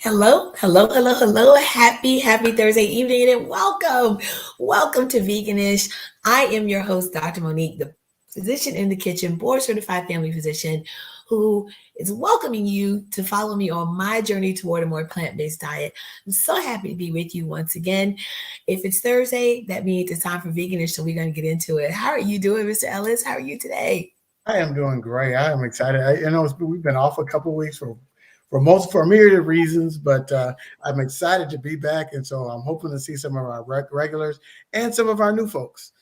Hello, hello, hello, hello. Happy Thursday evening and welcome to Veganish. I am your host, Dr. Monique, the physician in the kitchen, board certified family physician who is welcoming you to follow me on my journey toward a more plant-based diet. I'm so happy to be with you once again. If it's Thursday, that means it's time for Veganish, so we're going to get into it. How are you doing, Mr. Ellis? How are you today? I am doing great. I am excited. We've been off a couple of weeks for a myriad of reasons, but I'm excited to be back, and so I'm hoping to see some of our regulars and some of our new folks.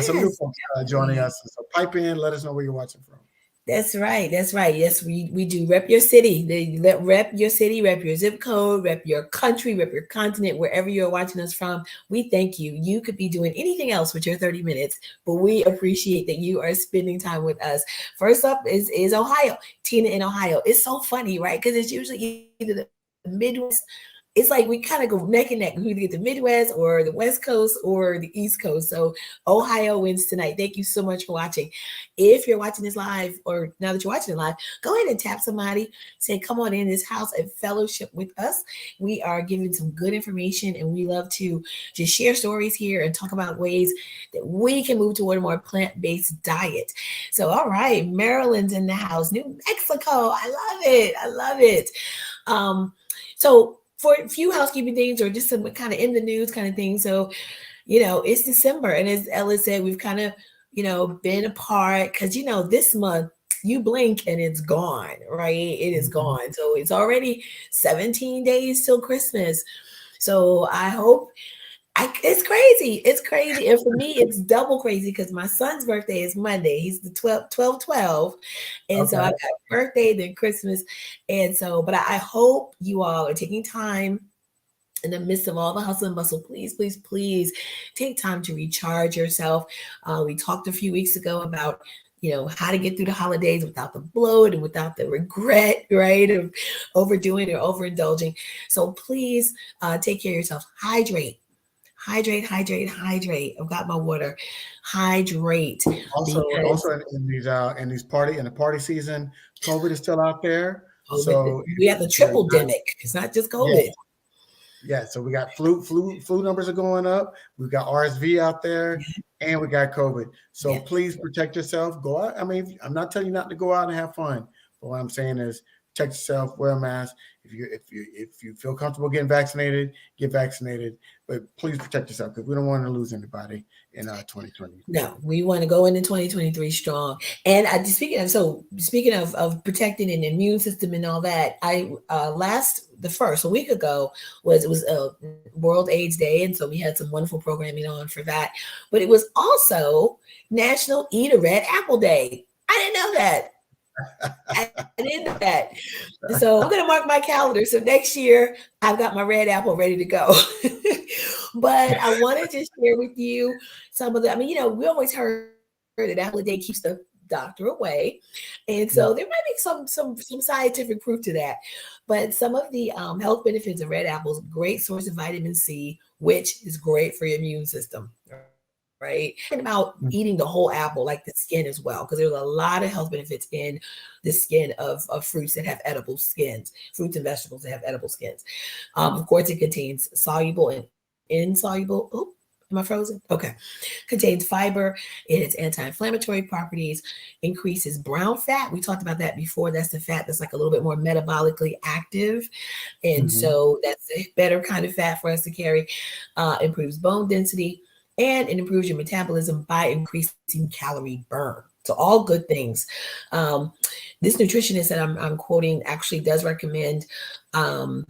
Some new Yes, folks joining definitely. us. So pipe in. Let us know where you're watching from. That's right. That's right. Yes, we do rep your city. Rep your city, rep your zip code, rep your country, rep your continent, wherever you're watching us from. We thank you. You could be doing anything else with your 30 minutes, but we appreciate that you are spending time with us. First up is Ohio. Tina in Ohio. It's so funny, right? Because it's usually either the Midwest. It's like we kind of go neck and neck. We either get the Midwest or the West Coast or the East Coast. So Ohio wins tonight. Thank you so much for watching. If you're watching this live, or now that you're watching it live, go ahead and tap somebody, say, come on in this house and fellowship with us. We are giving some good information and we love to just share stories here and talk about ways that we can move toward a more plant-based diet. So, all right, Maryland's in the house, New Mexico. I love it. I love it. So for a few housekeeping things or just some kind of in the news kind of thing. So it's December. And as Ella said, we've kind of, been apart because, this month you blink and it's gone, right? It is Mhm. gone. So it's already 17 days till Christmas. So I hope it's crazy. It's crazy. And for me, it's double crazy because my son's birthday is Monday. He's the 12/12/12. And so I Okay. got birthday, then Christmas. And so, but I hope you all are taking time in the midst of all the hustle and bustle, please, please, please take time to recharge yourself. We talked a few weeks ago about how to get through the holidays without the bloat and without the regret, right, of overdoing or overindulging. So please take care of yourself. Hydrate. I've got my water. Hydrate Also because in these party in the party season, COVID is still out there. COVID, So we have the if you're triple not, demic. It's not just yeah, COVID. yeah, so we got flu numbers are going up. We've got RSV out there, and we got COVID. So Yeah. please protect yourself. Go out. I mean, I'm not telling you not to go out and have fun, but what I'm saying is protect yourself. Wear a mask. If you feel comfortable getting vaccinated, get vaccinated. But please protect yourself because we don't want to lose anybody in 2023. No, we want to go into 2023 strong. And speaking of protecting an immune system and all that, I last the first a week ago was World AIDS Day, and so we had some wonderful programming on for that. But it was also National Eat a Red Apple Day. I didn't know that. I didn't know that. So I'm gonna mark my calendar. So next year I've got my red apple ready to go. But I wanted to share with you some of the. I mean, we always heard that apple a day keeps the doctor away, and so there might be some scientific proof to that. But some of the health benefits of red apples: great source of vitamin C, which is great for your immune system. Right? Talking about eating the whole apple, like the skin as well, because there's a lot of health benefits in the skin of fruits that have edible skins, fruits and vegetables that have edible skins. Of course, it contains soluble and insoluble. Oh, am I frozen? Okay. Contains fiber. It has anti-inflammatory properties, increases brown fat. We talked about that before. That's the fat that's like a little bit more metabolically active. And Mhm. so that's a better kind of fat for us to carry. Improves bone density and it improves your metabolism by increasing calorie burn. So all good things. Um, this nutritionist that I'm quoting actually does recommend um,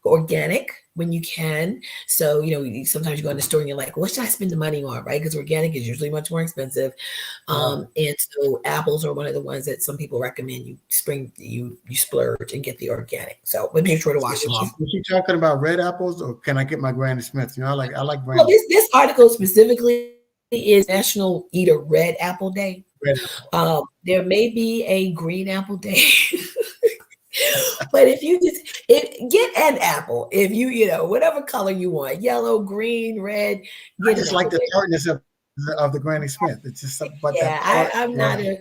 organic when you can. So, sometimes you go in the store and you're like, what should I spend the money on, right? Because organic is usually much more expensive. Yeah. And so apples are one of the ones that some people recommend you splurge and get the organic. So but make sure to So wash them off. was she talking about red apples, or can I get my Granny Smith? I like Well, Granny this article specifically is National Eat a Red Apple Day. red apple. There may be a green apple day. But if you get an apple, if whatever color you want, yellow, green, red, I get an just like apple the day. tartness of the Granny Smith. It's just something about that Yeah, tart. I'm Yeah. not a.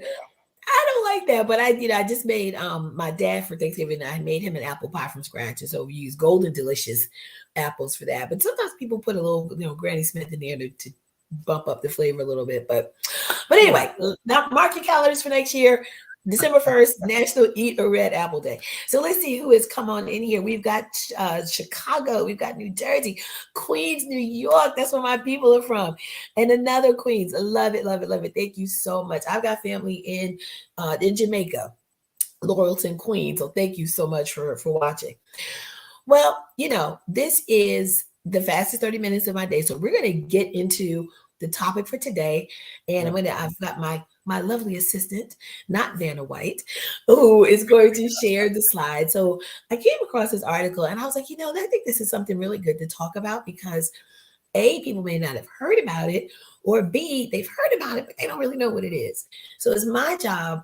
I don't like that, but I just made my dad for Thanksgiving. I made him an apple pie from scratch, and so we use Golden Delicious apples for that. But sometimes people put a little, Granny Smith in there to bump up the flavor a little bit. But anyway, now mark your calendars for next year. December 1st, National Eat a Red Apple Day. So let's see who has come on in here. We've got Chicago, we've got New Jersey, Queens, New York. That's where my people are from. And another Queens. I love it, love it, love it. Thank you so much. I've got family in Jamaica, Laurelton, Queens. So thank you so much for watching. Well, this is the fastest 30 minutes of my day. So we're going to get into the topic for today. And I've got my lovely assistant, not Vanna White, who is going to share the slides. So I came across this article and I was like, I think this is something really good to talk about because A, people may not have heard about it, or B, they've heard about it, but they don't really know what it is. So it's my job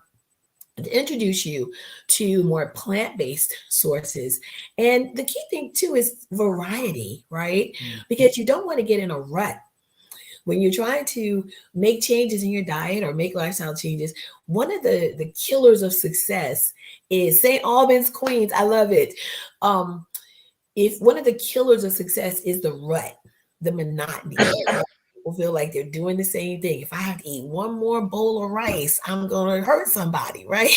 to introduce you to more plant-based sources. And the key thing too is variety, right? Because you don't want to get in a rut. When you're trying to make changes in your diet or make lifestyle changes, one of the killers of success is St. Albans, Queens. I love it. If one of the killers of success is the rut, the monotony, people feel like they're doing the same thing. If I have to eat one more bowl of rice, I'm going to hurt somebody, right?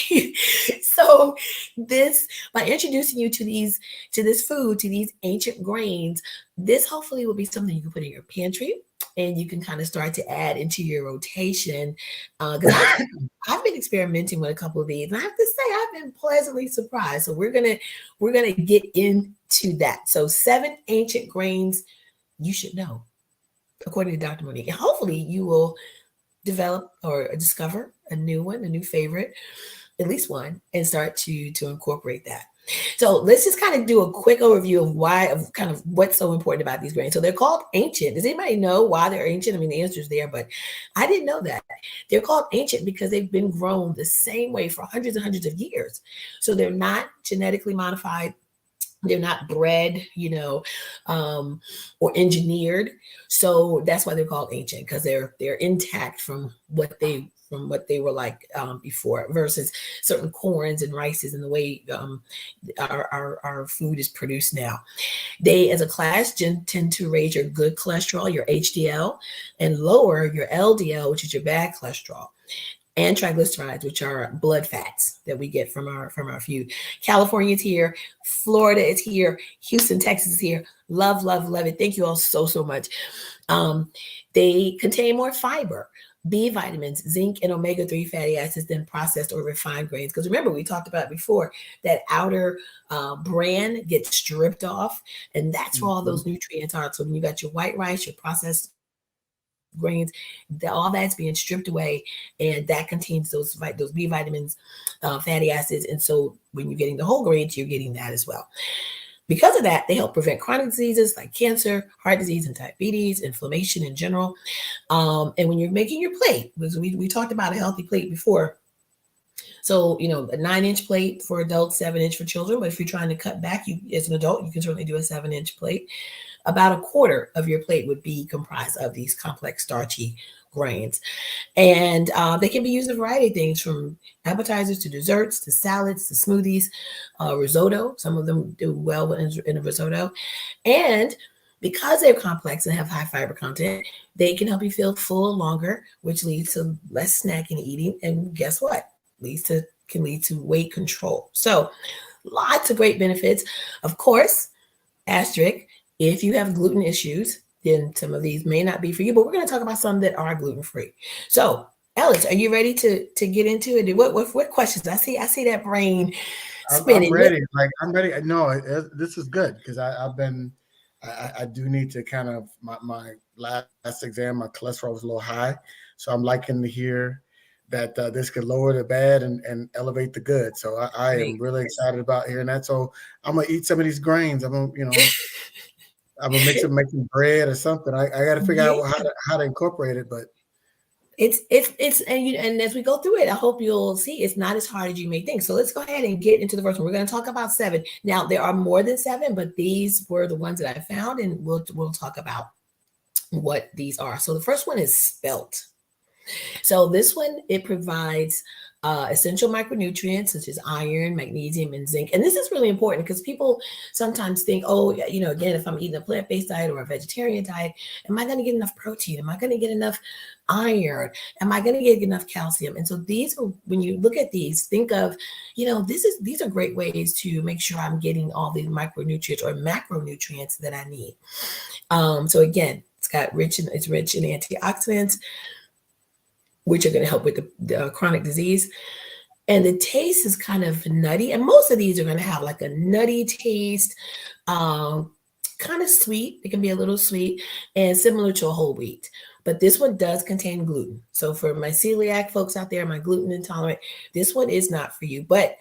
So by introducing you to this food, to these ancient grains, this hopefully will be something you can put in your pantry. And you can kind of start to add into your rotation. Because I've been experimenting with a couple of these, and I have to say I've been pleasantly surprised. So we're gonna get into that. So 7 ancient grains you should know, according to Dr. Monique. And hopefully you will develop or discover a new one, a new favorite, at least one, and start to incorporate that. So let's just kind of do a quick overview of kind of what's so important about these grains. So they're called ancient. Does anybody know why they're ancient? I mean, the answer is there, but I didn't know that. They're called ancient because they've been grown the same way for hundreds and hundreds of years. So they're not genetically modified. They're not bred, or engineered. So that's why they're called ancient, because they're intact from what they were like before, versus certain corns and rices and the way our food is produced now. They, as a class, tend to raise your good cholesterol, your HDL, and lower your LDL, which is your bad cholesterol, and triglycerides, which are blood fats that we get from our food. California is here, Florida is here, Houston, Texas is here. Love, love, love it. Thank you all so, so much. They contain more fiber, B vitamins, zinc, and omega-3 fatty acids than processed or refined grains. Because remember, we talked about before, that outer bran gets stripped off, and that's where all those nutrients are. So when you got your white rice, your processed grains, all that's being stripped away, and that contains those B vitamins, fatty acids. And so when you're getting the whole grains, you're getting that as well. Because of that, they help prevent chronic diseases like cancer, heart disease, and diabetes, inflammation in general. And when you're making your plate, because we talked about a healthy plate before. So, a 9-inch plate for adults, 7-inch for children. But if you're trying to cut back, as an adult, you can certainly do a 7-inch plate. About a quarter of your plate would be comprised of these complex starchy grains. And they can be used in a variety of things, from appetizers to desserts to salads to smoothies, risotto. Some of them do well in a risotto. And because they're complex and have high fiber content, they can help you feel full longer, which leads to less snacking and eating. And guess what? Can lead to weight control. So lots of great benefits. Of course, asterisk, if you have gluten issues, then some of these may not be for you, but we're going to talk about some that are gluten-free. So, Ellis, are you ready to get into it? What questions? I see that brain spinning. I'm ready. I'm ready. No, this is good, because I do need to kind of, my last exam, my cholesterol was a little high. So I'm liking to hear that this could lower the bad and elevate the good. So I am really excited about hearing that. So I'm going to eat some of these grains. I'm going to mix it, make some bread or something. I got to figure out how to incorporate it, but it's and as we go through it, I hope you'll see it's not as hard as you may think. So let's go ahead and get into the first one. We're going to talk about 7. Now, there are more than 7, but these were the ones that I found, and we'll talk about what these are. So the first one is spelt. So this one, it provides essential micronutrients such as iron, magnesium, and zinc. And this is really important because people sometimes think, oh, again, if I'm eating a plant-based diet or a vegetarian diet, am I going to get enough protein? Am I going to get enough iron? Am I going to get enough calcium? And so these are, when you look at these, think of, these are great ways to make sure I'm getting all these micronutrients or macronutrients that I need. So again, it's rich in antioxidants, which are going to help with the chronic disease. And the taste is kind of nutty. And most of these are going to have like a nutty taste, kind of sweet. It can be a little sweet and similar to a whole wheat. But this one does contain gluten. So for my celiac folks out there, my gluten intolerant, this one is not for you. But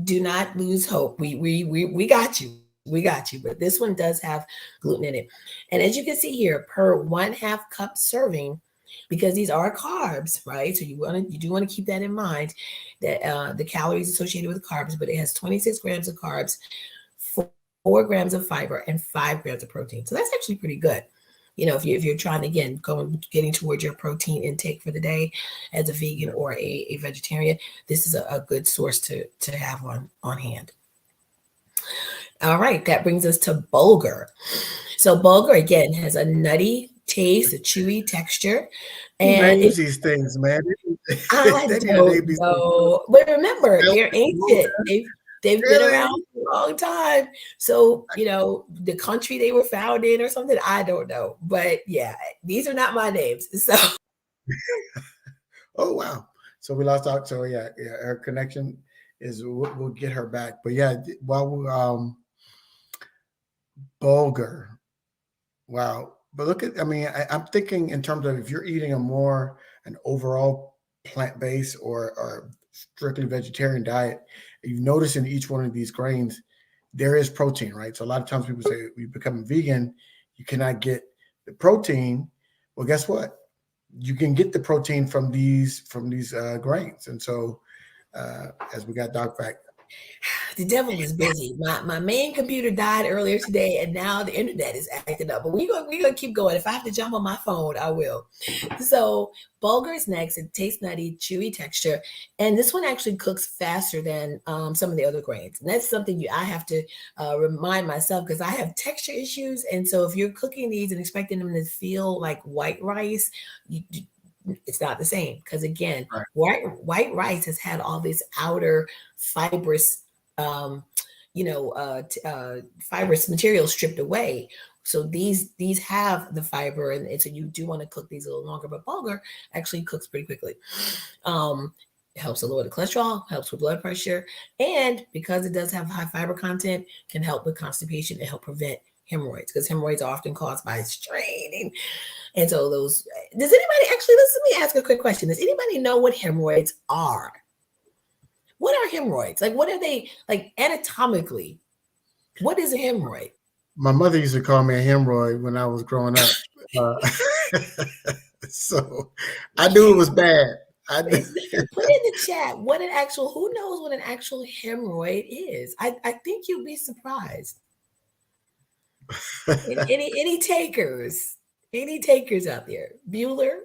do not lose hope. We got you. We got you. But this one does have gluten in it. And as you can see here, per 1/2 cup serving, because these are carbs, right? So you do want to keep that in mind, that the calories associated with carbs, but it has 26 grams of carbs, 4 grams of fiber, and 5 grams of protein. So that's actually pretty good. If you're trying to, again, getting towards your protein intake for the day as a vegan or a vegetarian, this is a good source to have on hand. All right, that brings us to bulgur. So bulgur, again, has a nutty taste, a chewy texture. And names these things, man. I don't know. But remember, they're ancient. They've been around for a long time. So, the country they were found in or something, I don't know. But yeah, these are not my names. So oh wow. So we lost out. So yeah, her connection is we'll get her back. But yeah, while bulgur. Wow. But look at, I'm thinking in terms of if you're eating an overall plant-based or strictly vegetarian diet, you notice in each one of these grains, there is protein, right? So a lot of times people say you become a vegan, you cannot get the protein. Well, guess what? You can get the protein from these grains. And so as we got Doc back, the devil is busy. My main computer died earlier today, and now the internet is acting up. But we're gonna keep going. If I have to jump on my phone, I will. So bulgur is next. It tastes nutty, chewy texture, and this one actually cooks faster than some of the other grains. And that's something I have to remind myself, because I have texture issues. And so if you're cooking these and expecting them to feel like white rice, it's not the same, because again, right. white rice has had all this outer fibrous fibrous material stripped away. So these have the fiber, and so you do want to cook these a little longer. But bulgur actually cooks pretty quickly. It helps to lower the cholesterol, helps with blood pressure, and because it does have high fiber content, can help with constipation and help prevent hemorrhoids, because hemorrhoids are often caused by straining. And so does anybody actually, let me ask a quick question. Does anybody know what hemorrhoids are? What are hemorrhoids? Like, what are they, like, anatomically? What is a hemorrhoid? My mother used to call me a hemorrhoid when I was growing up. So I knew it was bad. Put in the chat who knows what an actual hemorrhoid is? I think you'd be surprised. Any takers? Any takers out there? Bueller?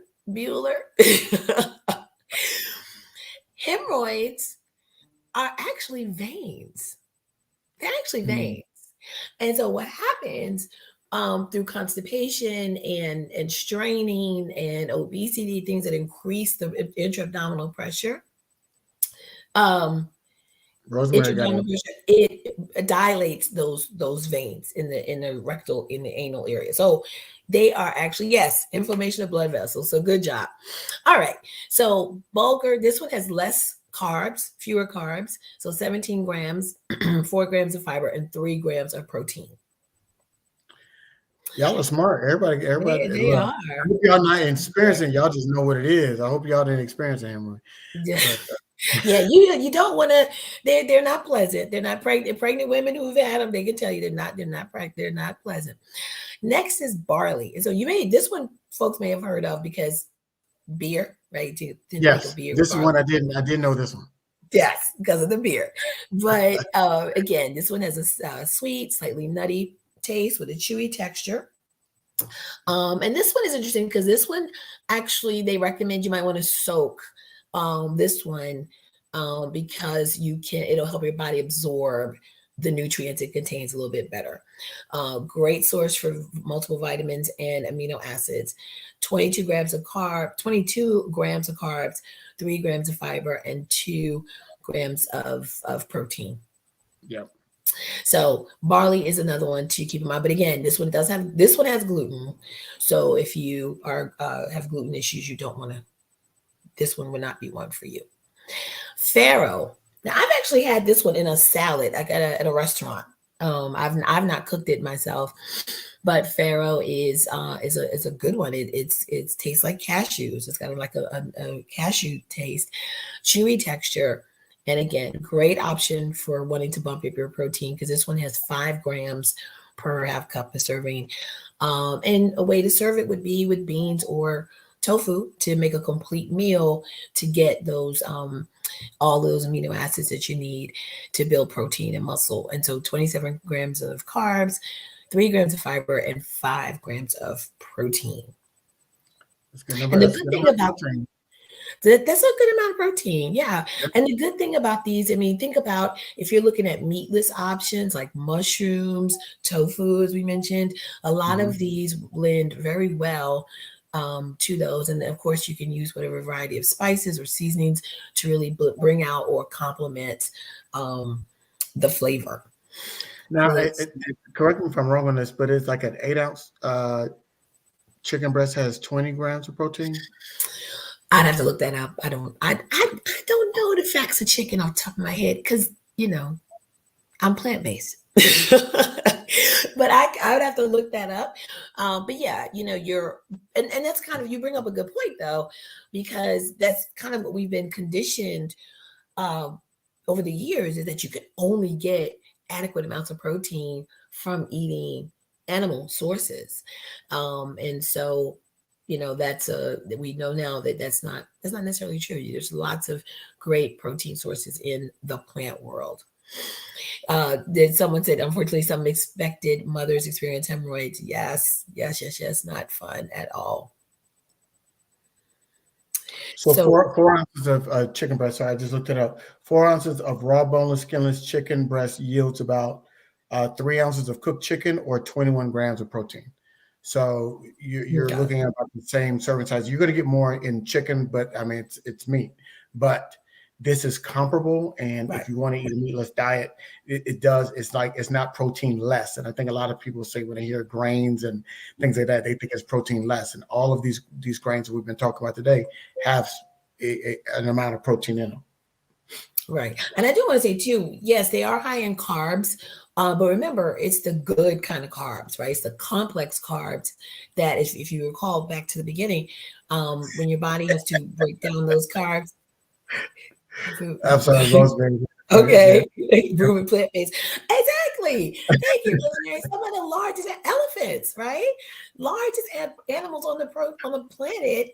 Hemorrhoids are actually veins. They're actually veins. And so what happens through constipation and straining and obesity, things that increase the intra-abdominal pressure, it dilates those veins in the rectal, in the anal area. So they are actually, yes, inflammation of blood vessels. So good job. All right. So bulgur, this one has less carbs, fewer carbs. So 17 grams, 4 grams of fiber, and 3 grams of protein. Y'all are smart. Everybody. They are. I hope y'all not experiencing. Y'all just know what it is. I hope y'all didn't experience a hemorrhoid. Yeah, you don't want to. They're not pleasant. They're not pregnant. Pregnant women who've had them, they can tell you they're not pleasant. Next is barley, and so this one folks may have heard of because beer, right? Yes, beer. This is one I didn't know this one. Yes, because of the beer. But again, this one has a sweet, slightly nutty taste with a chewy texture. And this one is interesting because this one actually they recommend you might want to soak this one because it'll help your body absorb the nutrients it contains a little bit better. Great source for multiple vitamins and amino acids. 22 grams of 3 grams of fiber, and 2 grams of protein. Yep. So barley is another one to keep in mind. But again, this one has gluten. So if you are have gluten issues, you don't want to. This one would not be one for you. Farro. Now I've actually had this one in a salad like at a restaurant. I've not cooked it myself, but farro is a good one. It tastes like cashews. It's got like a cashew taste, chewy texture. And again, great option for wanting to bump up your protein because this one has 5 grams per half cup of serving. And a way to serve it would be with beans or tofu to make a complete meal to get those all those amino acids that you need to build protein and muscle. And so 27 grams of carbs, 3 grams of fiber, and 5 grams of protein. That's good number. And the good thing about that's a good amount of protein. Yeah. Yep. And the good thing about these, I mean, think about if you're looking at meatless options like mushrooms, tofu, as we mentioned, a lot of these blend very well to those. And of course, you can use whatever variety of spices or seasonings to really bring out or complement the flavor. Now, correct me if I'm wrong on this, but it's like an 8-ounce chicken breast has 20 grams of protein. I'd have to look that up. I don't know the facts of chicken off the top of my head because, I'm plant-based. But I would have to look that up. But yeah, and that's kind of, you bring up a good point though, because that's kind of what we've been conditioned over the years is that you can only get adequate amounts of protein from eating animal sources. And so, that we know now that's not necessarily true. There's lots of great protein sources in the plant world. Did someone said, unfortunately, some expected mothers experience hemorrhoids. Yes, not fun at all. So 4 ounces of chicken breast. So I just looked it up. 4 ounces of raw, boneless, skinless chicken breast yields about 3 ounces of cooked chicken or 21 grams of protein. So you're looking at about the same serving size. You're going to get more in chicken, but I mean it's meat. But this is comparable, and if you want to eat a meatless diet, it's not protein less. And I think a lot of people say when they hear grains and things like that, they think it's protein less. And all of these grains that we've been talking about today have an amount of protein in them. Right. And I do want to say too, yes, they are high in carbs, but remember, it's the good kind of carbs, right? It's the complex carbs that, if you recall back to the beginning, when your body has to break down those carbs. I'm sorry, Rosemary. Okay, proven plant-based. Exactly. Thank you, Rosemary. Some of the largest elephants, right? Largest animals on the planet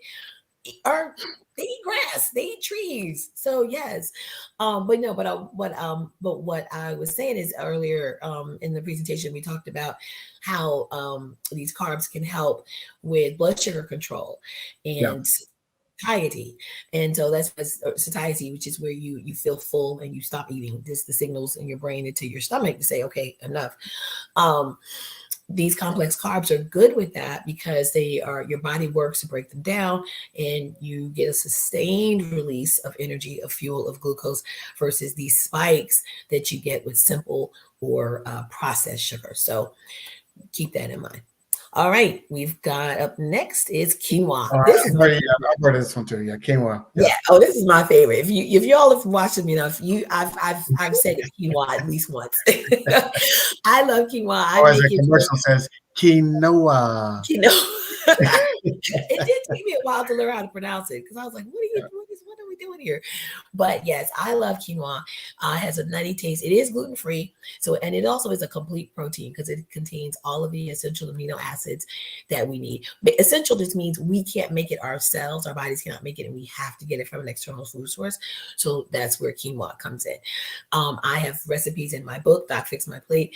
they eat grass, they eat trees. So yes, what I was saying is earlier in the presentation we talked about how these carbs can help with blood sugar control and satiety. And so that's satiety, which is where you feel full and you stop eating. This the signals in your brain into your stomach to say, okay, enough. These complex carbs are good with that because your body works to break them down and you get a sustained release of energy, of fuel, of glucose versus these spikes that you get with simple or processed sugar. So keep that in mind. All right, we've got up next is quinoa. I've heard this one too. Yeah, quinoa. Yeah. Oh, this is my favorite. If y'all have watched me enough, I've said quinoa at least once. I love quinoa. As the commercial says, quinoa. It did take me a while to learn how to pronounce it because I was like, what are we doing here? But yes, I love quinoa. It has a nutty taste. It is gluten-free. And it also is a complete protein because it contains all of the essential amino acids that we need. But essential just means we can't make it ourselves. Our bodies cannot make it, and we have to get it from an external food source. So that's where quinoa comes in. I have recipes in my book, Doc Fix My Plate,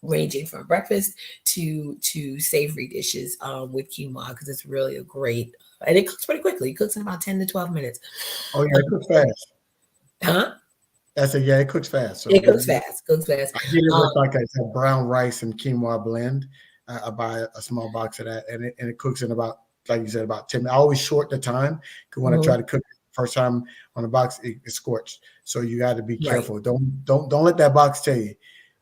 ranging from breakfast to savory dishes with quinoa, because it's really a great, and it cooks pretty quickly. It cooks in about 10 to 12 minutes. Oh yeah, it cooks fast. Huh? I said, yeah, it cooks fast. So It cooks fast. Cooks fast. I get it Um, with like I said, brown rice and quinoa blend. I buy a small box of that, and it cooks in about, like you said, about 10 minutes. I always short the time because when I try to cook it first time on the box, it's scorched. So you got to be right. careful. Don't let that box tell you.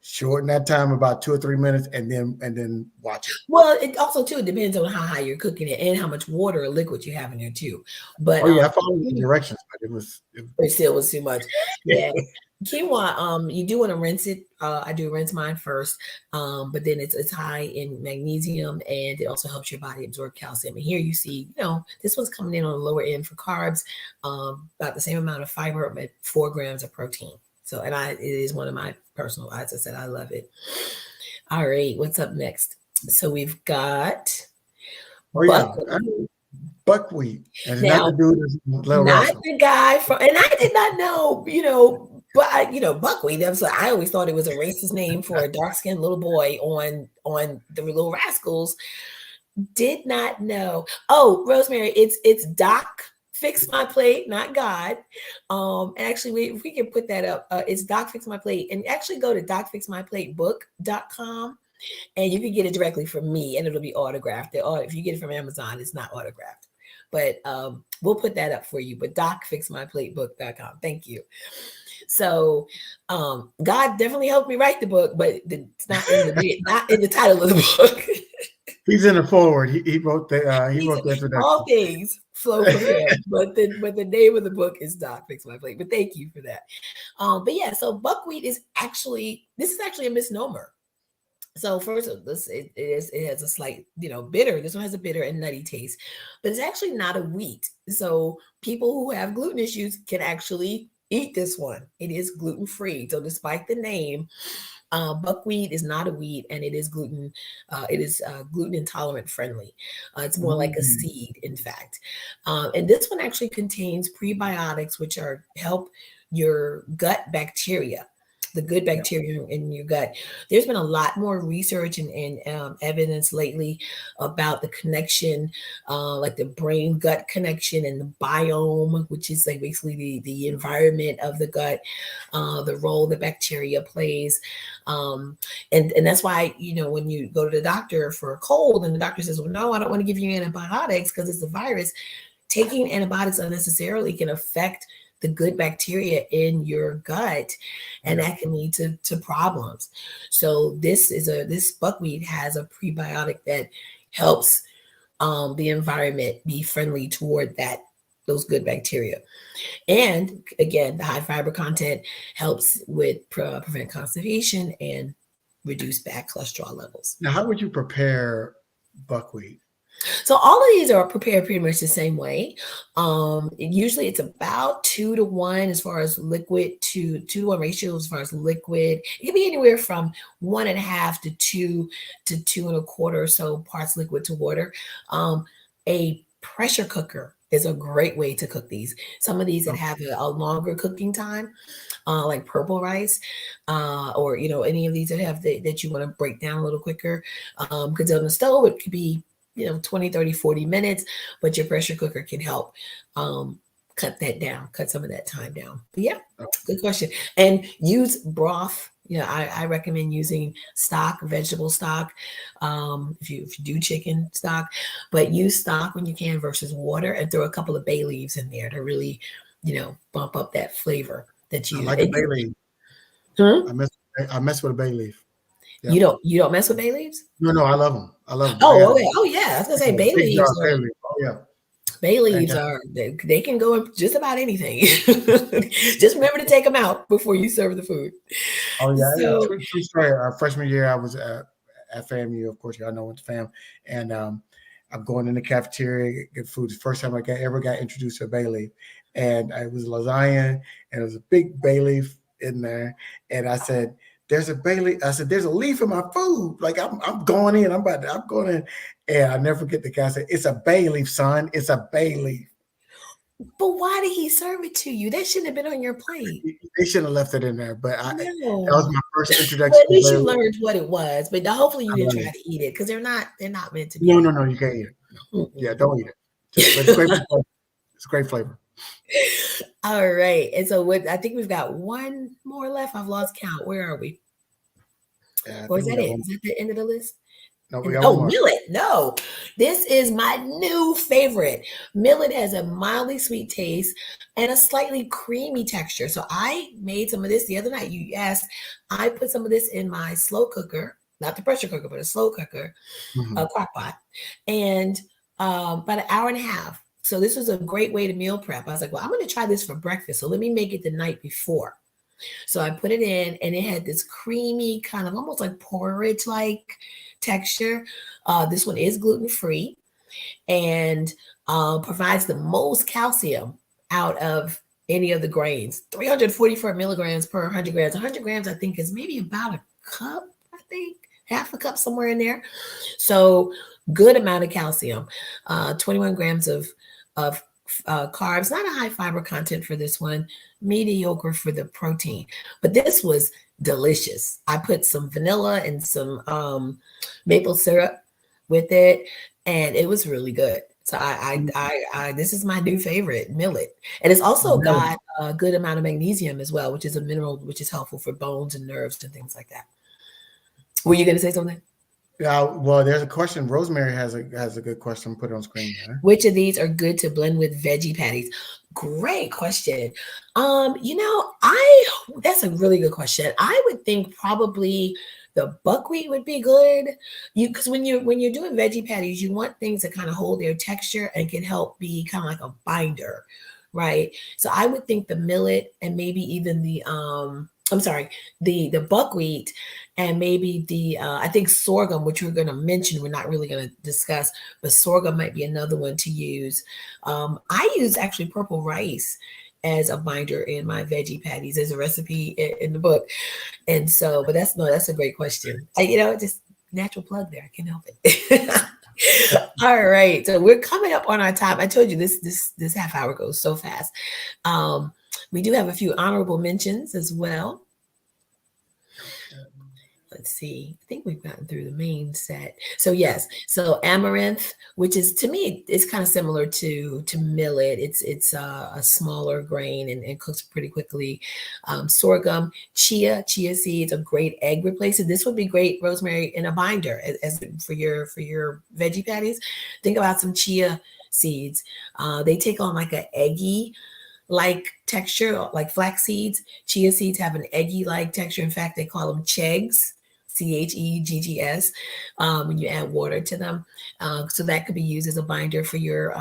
Shorten that time about 2 or 3 minutes, and then watch it. Well, it also too depends on how high you're cooking it and how much water or liquid you have in there too. But Oh yeah, I followed the directions, but it still was too much. Yeah. Quinoa, you do want to rinse it. I do rinse mine first, but then it's high in magnesium, and it also helps your body absorb calcium. And here you see, this one's coming in on the lower end for carbs, about the same amount of fiber, but 4 grams of protein. So, and it is one of my personal, as I said, I love it. All right, what's up next? So we've got buckwheat. And it's now, not the dude that's Little not Rascal. the guy from, and I did not know, but buckwheat. I always thought it was a racist name for a dark skinned little boy on the Little Rascals. Did not know. Oh, Rosemary, it's Doc Fix My Plate, not God. Actually, if we can put that up, it's Doc Fix My Plate, and actually go to docfixmyplatebook.com. And you can get it directly from me, and it'll be autographed. If you get it from Amazon, it's not autographed. But we'll put that up for you. But docfixmyplatebook.com. Thank you. So God definitely helped me write the book, but it's not in the title of the book. He's in the forward. He wrote the introduction. All things flow from him, but the name of the book is Doc Fix My Plate. But thank you for that. But yeah, so buckwheat is actually a misnomer. So first, it has a slight, bitter. This one has a bitter and nutty taste, but it's actually not a wheat. So people who have gluten issues can actually eat this one. It is gluten free. So despite the name, buckwheat is not a wheat, and it is gluten. It is gluten intolerant friendly. It's more like a seed, in fact. And this one actually contains prebiotics, which help your gut bacteria, the good bacteria in your gut. There's been a lot more research and evidence lately about the connection, like the brain gut connection and the biome, which is like basically the environment of the gut, the role the bacteria plays. And that's why, when you go to the doctor for a cold and the doctor says, well, no, I don't want to give you antibiotics because it's a virus, taking antibiotics unnecessarily can affect the good bacteria in your gut, and that can lead to problems. So this buckwheat has a prebiotic that helps the environment be friendly toward those good bacteria. And again, the high fiber content helps with prevent constipation and reduce bad cholesterol levels. Now, how would you prepare buckwheat? So all of these are prepared pretty much the same way. Usually it's about 2 to 1 as far as liquid to 2 to 1 ratio as far as liquid. It can be anywhere from 1.5 to 2 to 2.25 or so parts liquid to water. A pressure cooker is a great way to cook these. Some of these that have a longer cooking time, like purple rice, or any of these that have that you want to break down a little quicker, because on the stove it could be 20, 30, 40 minutes, but your pressure cooker can help cut some of that time down. But yeah, good question. And use broth. I recommend using stock, vegetable stock, if you do chicken stock, but use stock when you can versus water, and throw a couple of bay leaves in there to really, bump up that flavor that you I like a bay leaf. I mess with a bay leaf. Yep. You don't mess with bay leaves? No, I love them. Oh, okay. Oh yeah, I was gonna say bay leaves. Bay leaves they can go in just about anything. Just remember to take them out before you serve the food. Oh yeah. So, true story. Our freshman year, I was at FAMU. Of course, y'all know what's FAM, and I'm going in the cafeteria, get food. The first time I ever got introduced to a bay leaf, and it was lasagna, and it was a big bay leaf in there, and I said, there's a bay leaf. I said, there's a leaf in my food. Like I'm going in. I'm going in. And I never forget the guy said, it's a bay leaf, son. It's a bay leaf. But why did he serve it to you? That shouldn't have been on your plate. They shouldn't have left it in there, but that was No. my first Well, introduction at to least you Blair. learned what it was. But hopefully you I didn't love try it. to eat it because they're not meant to be. No, you can't eat it. No. Yeah, Mm-mm. don't eat it. But it's great. It's great flavor. All right. And so what I think we've got one more left. I've lost count. Where are we? Yeah, I Or is think we that got it? one. Is that the end of the list? No, we And got one oh, more. millet. No, this is my new favorite. Millet has a mildly sweet taste and a slightly creamy texture. So I made some of this the other night. You asked, I put some of this in my slow cooker, not the pressure cooker, but a slow cooker, Mhm. a crock pot, and about an hour and a half. So this was a great way to meal prep. I was like, well, I'm going to try this for breakfast. So let me make it the night before. So I put it in, and it had this creamy, kind of almost like porridge like texture. This one is gluten free and provides the most calcium out of any of the grains. 344 milligrams per 100 grams. 100 grams, I think, is maybe about a cup, I think, half a cup somewhere in there. So good amount of calcium. 21 grams of carbs, not a high fiber content for this one, mediocre for the protein. But this was delicious. I put some vanilla and some maple syrup with it, and it was really good. So I this is my new favorite millet, and it's also Really? got a good amount of magnesium as well, which is a mineral which is helpful for bones and nerves and things like that. Were you going to say something? Yeah. Well, there's a question. Rosemary has a good question. Put it on screen there. Which of these are good to blend with veggie patties? Great question. I that's a really good question. I would think probably the buckwheat would be good. You because when you're doing veggie patties, you want things that kind of hold their texture and can help be kind of like a binder, right? So I would think the millet and maybe even the I'm sorry, the buckwheat and maybe the I think sorghum, which we're going to mention, we're not really going to discuss, but sorghum might be another one to use. I use actually purple rice as a binder in my veggie patties. There's a recipe in the book, and so, but that's no, that's a great question. Just natural plug there. I can't help it. All right, so we're coming up on our time. I told you this half hour goes so fast. Um, we do have a few honorable mentions as well. Let's see. I think we've gotten through the main set. So yes, so amaranth, which is to me, it's kind of similar to millet. It's a smaller grain and cooks pretty quickly. Sorghum, chia seeds, a great egg replacement. This would be great, Rosemary, in a binder as for your veggie patties. Think about some chia seeds. They take on like an eggy like texture, like flax seeds. Chia seeds have an eggy like texture. In fact, they call them chegs. Cheggs, when you add water to them, so that could be used as a binder for your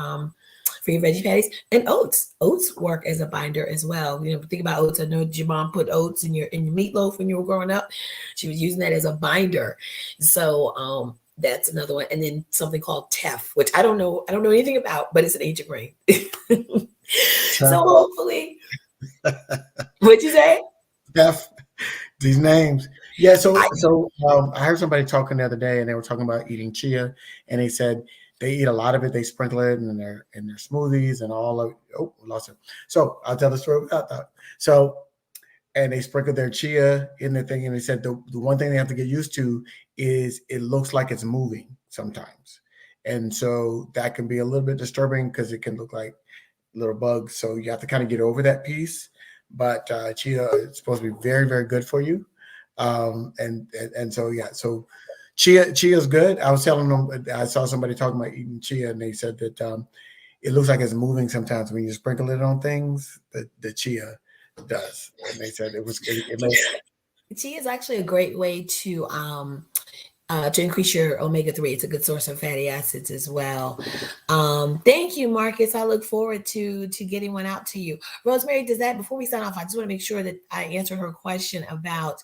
veggie patties. And oats work as a binder as well. Think about oats. I know your mom put oats in your meatloaf when you were growing up. She was using that as a binder. So that's another one. And then something called teff, which I don't know anything about, but it's an ancient grain. So hopefully, what'd you say? Steph, these names. Yeah, so I, so I heard somebody talking the other day, and they were talking about eating chia, and they said they eat a lot of it. They sprinkle it in their smoothies and all of. Oh, we lost it. So I'll tell the story without that. So and they sprinkle their chia in the thing, and they said the one thing they have to get used to is it looks like it's moving sometimes, and so that can be a little bit disturbing because it can look like little bugs. So you have to kind of get over that piece. But chia is supposed to be very, very good for you. And so yeah, so chia is good. I was telling them I saw somebody talking about eating chia, and they said that it looks like it's moving sometimes when you sprinkle it on things. The chia does, and they said it makes. Chia is actually a great way to increase your omega-3. It's a good source of fatty acids as well. Thank you, Marcus. I look forward to getting one out to you. Rosemary, does that before we sign off, I just want to make sure that I answer her question about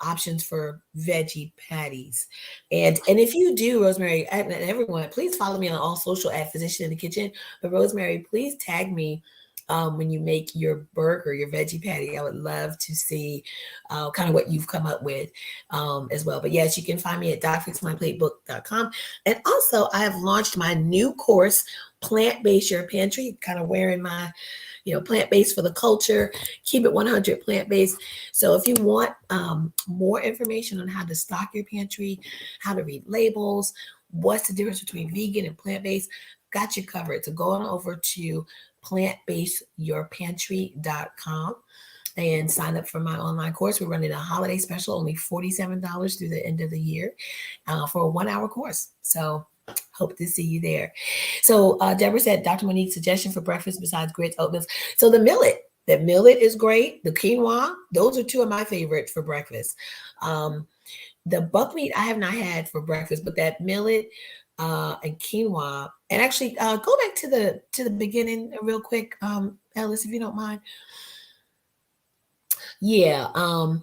options for veggie patties. And if you do, Rosemary, and everyone, please follow me on all social at Physician in the Kitchen. But Rosemary, please tag me when you make your burger, your veggie patty. I would love to see kind of what you've come up with as well. But yes, you can find me at docfixmyplaybook.com. And also, I have launched my new course, Plant-Based Your Pantry, kind of wearing my plant-based for the culture, keep it 100 plant-based. So if you want more information on how to stock your pantry, how to read labels, what's the difference between vegan and plant-based, got you covered. So go on over to plantbasedyourpantry.com and sign up for my online course. We're running a holiday special, only $47 through the end of the year for a 1-hour course. So hope to see you there. So Deborah said, Dr. Monique's suggestion for breakfast besides grits, oatmeal. So the millet is great. The quinoa, those are two of my favorites for breakfast. The buckwheat I have not had for breakfast, but that millet and quinoa. And actually, go back to the beginning real quick, Ellis, if you don't mind. Yeah, like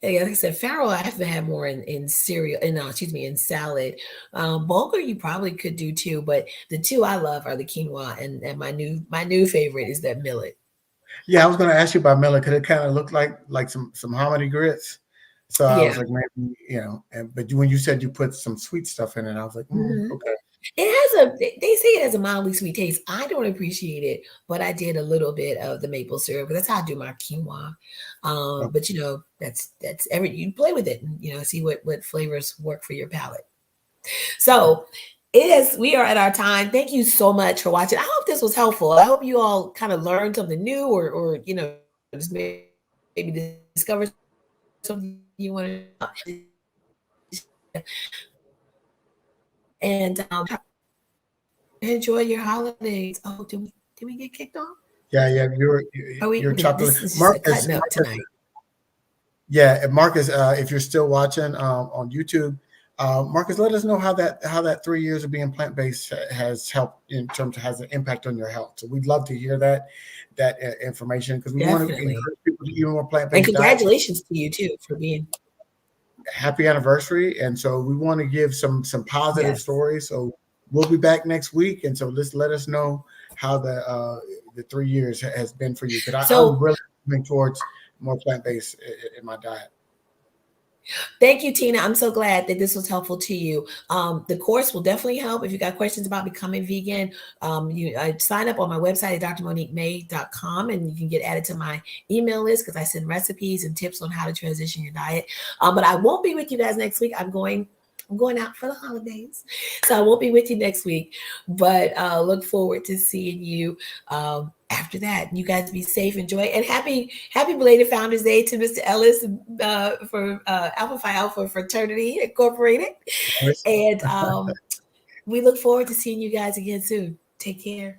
I said, farro I have to have more in cereal, and in salad. Bulgur you probably could do too, but the two I love are the quinoa and my new favorite is that millet. Yeah, I was going to ask you about millet because it kind of looked like some hominy grits. So I was Yeah. like, maybe but when you said you put some sweet stuff in it, I was like, Mhm. okay. It has they say it has a mildly sweet taste. I don't appreciate it, but I did a little bit of the maple syrup. That's how I do my quinoa. But that's you play with it and see what flavors work for your palate. So we are at our time. Thank you so much for watching. I hope this was helpful. I hope you all kind of learned something new or just maybe discover something you want to and enjoy your holidays. Oh, did we get kicked off? Yeah, yeah, Are we? your chocolate. This is just a Marcus, cutting up tonight. yeah, and Marcus, if you're still watching on YouTube, Marcus, let us know how that 3 years of being plant based has helped in terms of has an impact on your health. So we'd love to hear that information because we want to Definitely. encourage people to eat more plant And based diet. congratulations to you too for being. Happy anniversary, and so we want to give some positive Yes. stories. So we'll be back next week, and so let us know how the 3 years has been for you because I'm really moving towards more plant based in my diet. Thank you, Tina. I'm so glad that this was helpful to you. The course will definitely help. If you got questions about becoming vegan, I sign up on my website at drmoniquemay.com and you can get added to my email list because I send recipes and tips on how to transition your diet. But I won't be with you guys next week. I'm going out for the holidays, so I won't be with you next week. But look forward to seeing you after that. You guys be safe, enjoy, and happy belated Founders Day to Mr. Ellis for Alpha Phi Alpha Fraternity Incorporated. And we look forward to seeing you guys again soon. Take care.